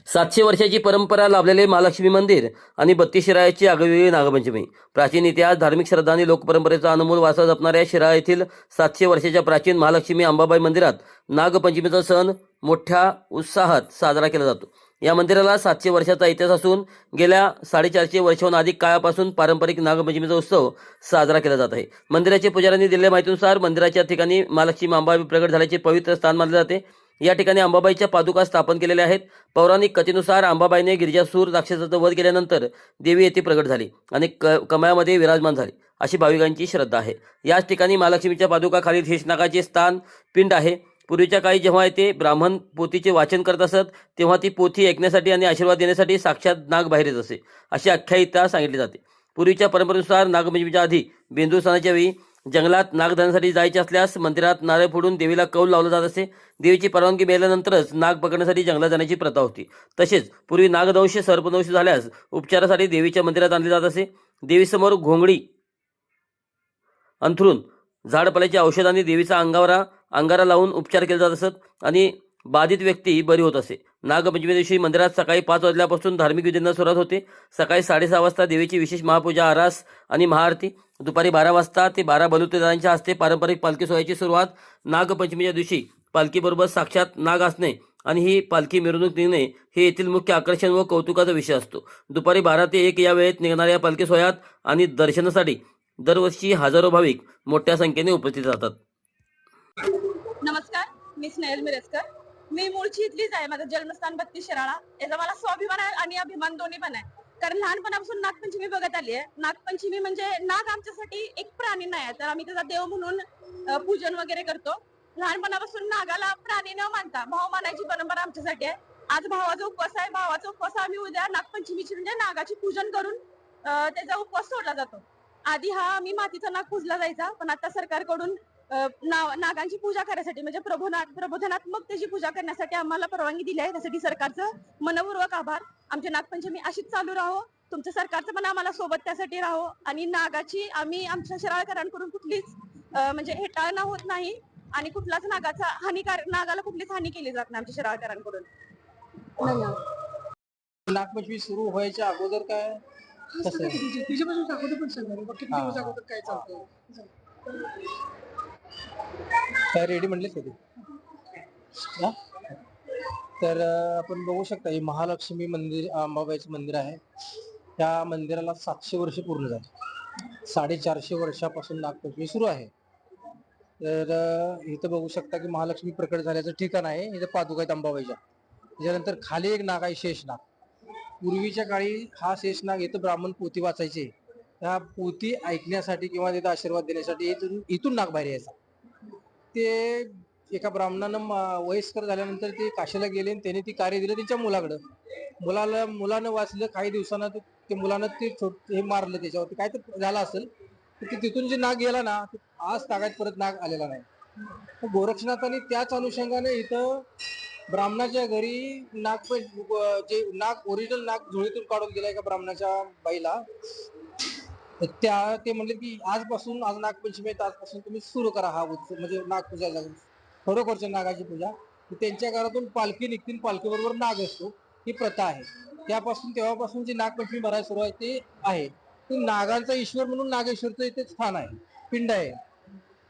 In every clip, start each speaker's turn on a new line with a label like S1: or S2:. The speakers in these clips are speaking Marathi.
S1: 700 वर्षाची परंपरा लाभलेले महालक्ष्मी मंदिर आणि 32 शिराळ्याची आगळीवेगळी नागपंचमी. प्राचीन इतिहास, धार्मिक श्रद्धा आणि लोकपरंपरेचा अनमोल वारसा जपणाऱ्या शिराळा येथील 700 वर्षाच्या प्राचीन महालक्ष्मी अंबाबाई मंदिरात नागपंचमीचा सण मोठ्या उत्साहात साजरा केला जातो. या मंदिराला 700 वर्षाचा इतिहास असून गेल्या 450 वर्षांहून अधिक काळापासून पारंपरिक नागपंचमीचा उत्सव साजरा केला जात आहे. मंदिराचे पुजाऱ्यांनी दिलेल्या माहितीनुसार मंदिराच्या ठिकाणी महालक्ष्मी अंबाबाई प्रगट झाल्याचे पवित्र स्थान मानले जाते. या ठिकाणी अंबाबाईच्या पादुका स्थापन केलेल्या आहेत. पौराणिक कथेनुसार अंबाबाईने गिरिजासूर राक्षसाचा वध केल्यानंतर देवी येथे प्रगट झाली आणि कमळामध्ये विराजमान झाली अशी भाविकांची श्रद्धा आहे. याच ठिकाणी महालक्ष्मीच्या पादुका खाली शेषनागाचे स्थान पिंड आहे. पूर्वीच्या काळी जेव्हा येथे ब्राह्मण पोथीचे वाचन करत असत तेव्हा ती पोथी ऐकण्यासाठी आणि आशीर्वाद देण्यासाठी साक्षात नाग बाहेर येत असे अशी आख्यायिका सांगितली जाते. पूर्वीच्या परंपरेनुसार नागपंचमीच्या आधी बेंदूर सणाच्या वेळी जंगलात नाग धरण्यासाठी जायचे असल्यास मंदिरात नारळ फोडून देवीला कौल लावला जात असे. देवीची परवानगी मिळाल्यानंतरच नाग पकडण्यासाठी जंगलात जाण्याची प्रथा होती. तसेच पूर्वी नागदंश सर्पदंश झाल्यास उपचारासाठी देवीच्या मंदिरात आणले जात असे. देवीसमोर घोंगडी अंथरून झाडपाल्याची औषधांनी देवीचा अंगारा लावून उपचार केले जात असत आणि बाधित व्यक्ती बरी होत असे. नागपंचमी दिवशी मंदिरात सकाळी 5 वाजल्यापासून धार्मिक विधींना सुरुवात होते. सकाळी 6:30 वाजता देवीची विशेष महापूजा, आरास आणि महाआरती. दुपारी 12 वाजता ते 12 बलुतेदारांच्या हस्ते पारंपरिक पालखी सोहळ्याची सुरुवात. नागपंचमीच्या दिवशी पालखीबरोबर साक्षात नाग असणे आणि ही पालखी मिरवणूक निघणे हे येथील मुख्य आकर्षण व कौतुकाचा विषय असतो. दुपारी 12 ते 1 या वेळेत निघणाऱ्या पालखी सोहळ्यात आणि दर्शनासाठी दरवर्षी हजारो भाविक मोठ्या संख्येने उपस्थित राहतात.
S2: नमस्कार, मी स्नेहल मिरजकर. मी मूळची इथलीच आहे. माझं जन्मस्थान 32 शिराळा. याचा मला स्वाभिमान आहे आणि अभिमान दोन्ही पण आहे. कारण लहानपणापासून नागपंचमी बघत आली आहे. नागपंचमी म्हणजे नाग आमच्यासाठी एक प्राणी नाही आहे, तर आम्ही त्याचा देव म्हणून पूजन वगैरे करतो. लहानपणापासून नागाला प्राणी न मानता भाव मानायची परंपरा आमच्यासाठी आहे. आज भावाचा उपवास आहे. भावाचा उपवास आम्ही उद्या नागपंचमीची म्हणजे नागाची पूजन करून त्याचा उपवास सोडला जातो. आधी हा आम्ही मातीचा नाग पूजला जायचा, पण आता सरकारकडून नागांची पूजा करण्यासाठी म्हणजे प्रबोधनात्मक त्याची पूजा करण्यासाठी आम्हाला परवानगी दिली आहे. त्यासाठी सरकारचं मनपूर्वक आभार. आमची नागपंचमी अशीच चालू राहो. तुमचं सरकारचं पण आम्हाला सोबत त्यासाठी राहो आणि नागाची आम्ही आमच्या शिराळकरांकडून कुठलीच म्हणजे हेटाळणं होत नाही आणि कुठलाच नागाला कुठलीच हानी केली जात नाही आमच्या शिराळकरांकडून.
S3: नागपंचमी सुरू व्हायच्या अगोदर काय कसं
S4: तिच्यापासून अगोदर पण सांगा किती दिवस अगोदर काय चालतं.
S3: काय रेडी म्हणले कधी तर आपण बघू शकता हे महालक्ष्मी मंदिर अंबाबाईचं मंदिर आहे. त्या मंदिराला 700 वर्ष पूर्ण झाली. 450 वर्षापासून नागपंचमी सुरू आहे. तर इथं बघू शकता की महालक्ष्मी प्रकट झाल्याचं ठिकाण आहे. इथं पादुका आहेत अंबाबाईच्या. त्याच्यानंतर खाली एक नाग आहे, शेषनाग. पूर्वीच्या काळी हा शेषनाग इथं ब्राह्मण पोथी वाचायचे. त्या पोथी ऐकण्यासाठी किंवा तिथं आशीर्वाद देण्यासाठी इथून नाग बाहेर यायचा. ते एका ब्राह्मणानं वयस्कर झाल्यानंतर ते काशीला गेले आणि त्याने ती कार्य दिलं त्यांच्या मुलाकडं. मुलानं वाचलं. काही दिवसानं ते मुलानं ते हे मारलं, त्याच्यावरती काय तर झालं असेल. तर तिथून जे नाग गेला ना, आज तागात परत नाग आलेला नाही. गोरक्षनाथांनी त्याच अनुषंगाने इथं ब्राह्मणाच्या घरी जे नाग ओरिजिनल नाग झोळीतून काढून गेला एका ब्राह्मणाच्या बाईला. ते म्हणले की आजपासून, आज नागपंचमी आहे, आजपासून तुम्ही सुरू करा हा उत्सव, म्हणजे नागपूजा खरोखरच्या नागाची पूजा. त्यांच्या घरातून पालखी निघतील, पालखी बरोबर नाग असतो, ही प्रथा आहे. तेव्हापासून जी नागपंचमी भरायला सुरू आहे ते आहे. ते नागांचा ईश्वर म्हणून नागेश्वरचं इथे स्थान आहे, पिंड आहे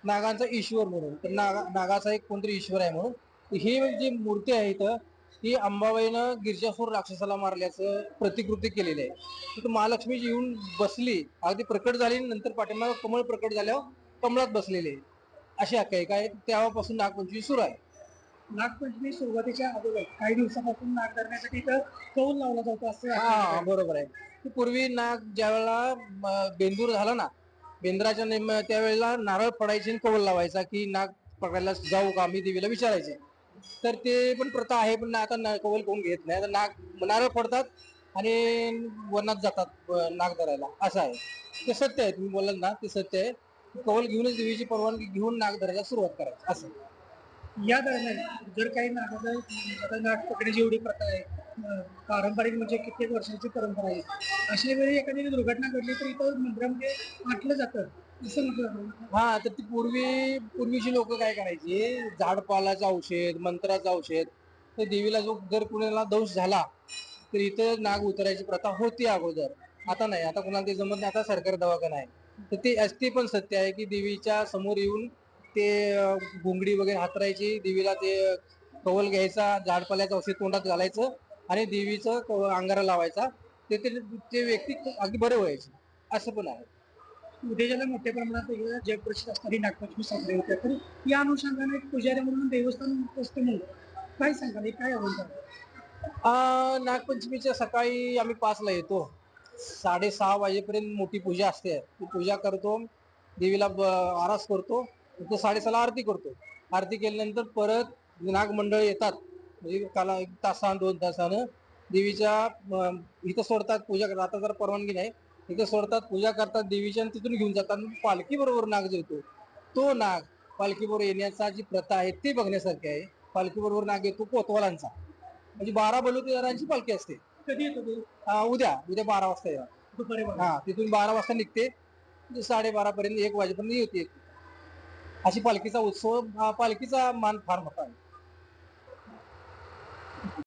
S3: नागांचा ईश्वर म्हणून. तर नागाचा एक कोणतरी ईश्वर आहे म्हणून ही जी मूर्ती आहे इथं, ही अंबाबाईनं गिरिजासूर राक्षसाला मारल्याचं प्रतिकृती केलेली आहे. तिथं महालक्ष्मी जी येऊन बसली, अगदी प्रकट झाली, नंतर पाठीमागे कमळ प्रकट झाल्यावर कमळात बसलेले, अशी आख्यायिका आहे. तेव्हापासून नागपंचमी सुरू आहे.
S4: नागपंचमी सुरुवातीच्या अगोदर काही दिवसापासून नाग धरण्यासाठी इथं कौल लावला जातो असं.
S3: हा, बरोबर आहे. की पूर्वी नाग ज्यावेळेला बेंदूर झाला ना, बेंद्राच्या त्यावेळेला नारळ पडायचे आणि कौल लावायचा की नाग पकडायला जाऊ का, आम्ही देवीला विचारायचे. तर ते पण प्रथा आहे, पण आता कौल कोण घेत नाही. आता नारळ पडतात आणि वनात जातात नाग धरायला, असं आहे. ते सत्य आहे, तुम्ही बोलाल ना, ते सत्य आहे. कौल घेऊनच देवीची परवानगी घेऊन नाग धरायला सुरुवात करायची असं.
S4: या दरम्यान जर काही नाग पकडण्याची एवढी प्रथा आहे, पारंपरिक म्हणजे कित्येक वर्षांची परंपरा आहे, अशा वेळी एखादी दुर्घटना घडली तर इथं मंदिरामध्ये आटलं जातं असं म्हटलं.
S3: हा, तर ती पूर्वीची लोक काय करायची, झाडपालाचं औषध, मंत्राचं औषध तर देवीला जो जर कुणाला दोष झाला तर इथं नाग उतरायची प्रथा होती अगोदर. आता नाही, आता कुणाला ते जमत नाही, आता सरकारी दवाखाना आहे. तर ते पण सत्य आहे की देवीच्या समोर येऊन ते घोंगडी वगैरे हातरायची, देवीला ते कवल घ्यायचा, झाडपाल्याचं औषध तोंडात घालायचं आणि देवीचं अंगारा लावायचा. ते व्यक्ती अगदी बरे व्हायचे, असं पण आहे.
S4: उद्याच्याला मोठ्या प्रमाणात जगप्रसिद्ध असणारी नागपंचमी साजरी होते, तर या अनुषंगाने एक पुजारी म्हणून देवस्थान ट्रस्ट म्हणून काय सांगाल, हे काय आवडतं?
S3: नागपंचमीच्या सकाळी आम्ही 5ला येतो. 6:30 वाजेपर्यंत मोठी पूजा असते. ती पूजा करतो, देवीला आरास करतो. नंतर 6:30ला आरती करतो. आरती केल्यानंतर परत नागमंडळ येतात, म्हणजे काला 1 तासानं 2 तासानं देवीच्या इथं सोडतात, पूजा करतात. आता जर परवानगी नाही, इथं सोडतात, पूजा करतात देवीच्या आणि तिथून घेऊन जातात. पालखी बरोबर नाग जो येतो, तो नाग पालखी बरोबर येण्याचा जी प्रथा आहे ती बघण्यासारखी आहे. पालखी बरोबर नाग येतो कोतवालांचा, म्हणजे 12 बलुतेदारांची पालखी असते.
S4: कधी येतो ते?
S3: उद्या 12 वाजता येणार.
S4: दुपारी बघा.
S3: तिथून 12 वाजता निघते, म्हणजे 12:30 पर्यंत 1 वाजेपर्यंत येते. अशी पालखीचा उत्सव, पालखीचा मान फार मोठा आहे.